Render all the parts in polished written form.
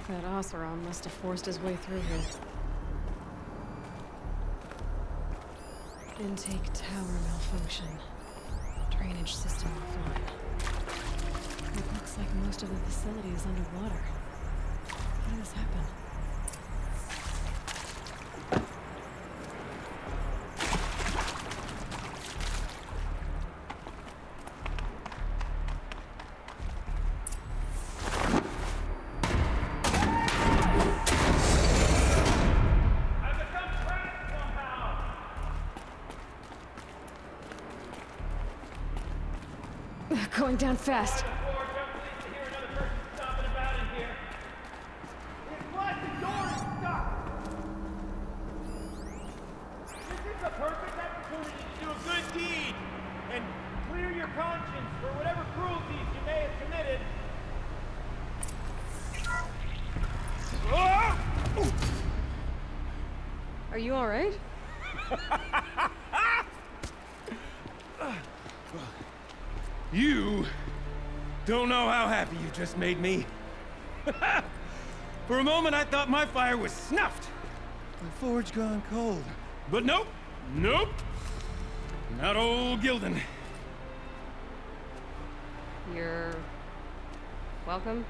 That Oseram must have forced his way through here. Intake tower malfunction. Drainage system offline. It looks like most of the facility is underwater. How did this happen? Going down fast. Are you all right? You don't know how happy you just made me. For a moment, I thought my fire was snuffed. The forge gone cold. But nope, nope. Not old Gildan. You're... welcome?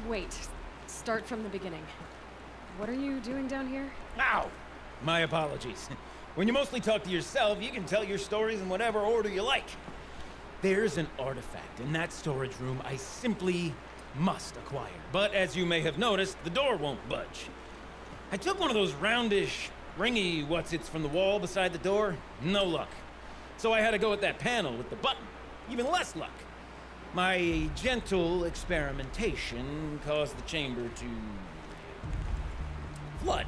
Wait. Start from the beginning. What are you doing down here? Ow! My apologies. When you mostly talk to yourself, you can tell your stories in whatever order you like. There's an artifact in that storage room I simply must acquire. But as you may have noticed, the door won't budge. I took one of those roundish, ringy what's-its from the wall beside the door. No luck. So I had to go with that panel with the button. Even less luck. My gentle experimentation caused the chamber to... flood.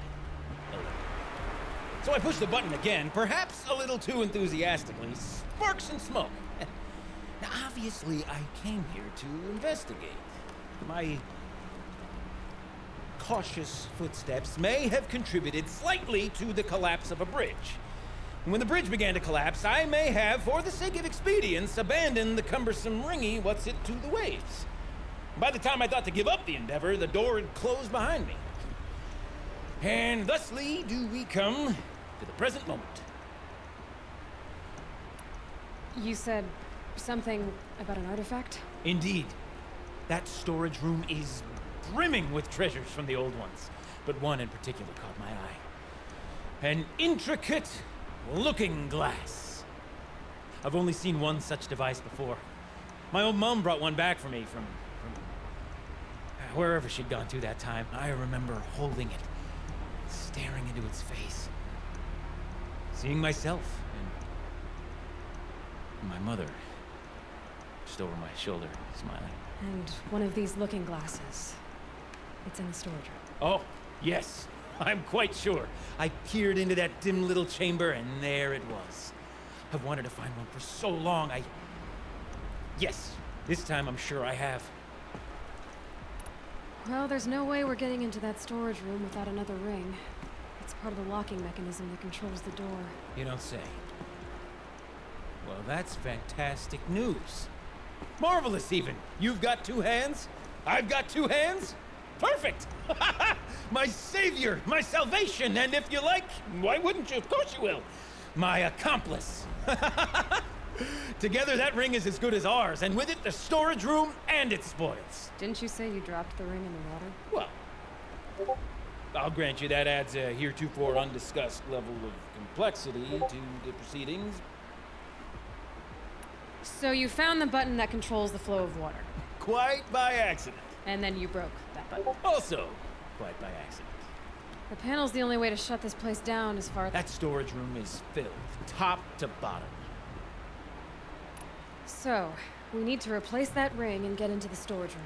So I pushed the button again, perhaps a little too enthusiastically. Sparks and smoke. Now, obviously, I came here to investigate. My cautious footsteps may have contributed slightly to the collapse of a bridge. And when the bridge began to collapse, I may have, for the sake of expedience, abandoned the cumbersome ringy what's-it to the waves. By the time I thought to give up the endeavor, the door had closed behind me. And thusly do we come to the present moment. You said something about an artifact? Indeed. That storage room is brimming with treasures from the old ones, but one in particular caught my eye. An intricate looking glass. I've only seen one such device before. My old mom brought one back for me from wherever she'd gone to that time. I remember holding it, staring into its face, seeing myself and my mother just over my shoulder, smiling. And one of these looking glasses. It's in the storage room. Oh, yes. I'm quite sure. I peered into that dim little chamber, and there it was. I've wanted to find one for so long, Yes, this time I'm sure I have. Well, there's no way we're getting into that storage room without another ring. It's part of the locking mechanism that controls the door. You don't say. Well, that's fantastic news. Marvelous, even. You've got two hands. I've got two hands. Perfect! My savior, my salvation, and if you like, why wouldn't you? Of course you will. My accomplice. Together, that ring is as good as ours, and with it, the storage room and its spoils. Didn't you say you dropped the ring in the water? Well, I'll grant you that adds a heretofore undiscussed level of complexity to the proceedings. So you found the button that controls the flow of water. Quite by accident. And then you broke that button. Also, quite by accident. The panel's the only way to shut this place down as far as... That storage room is filled, top to bottom. So, we need to replace that ring and get into the storage room.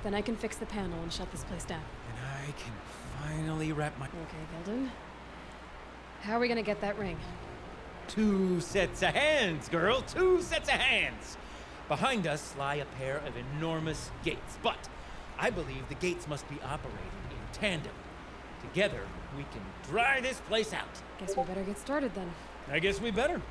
Then I can fix the panel and shut this place down. And I can finally wrap my... Okay, Gildan. How are we gonna get that ring? 2 sets of hands, girl. 2 sets of hands. Behind us lie a pair of enormous gates, but I believe the gates must be operated in tandem. Together, we can dry this place out. Guess we better get started then. I guess we better.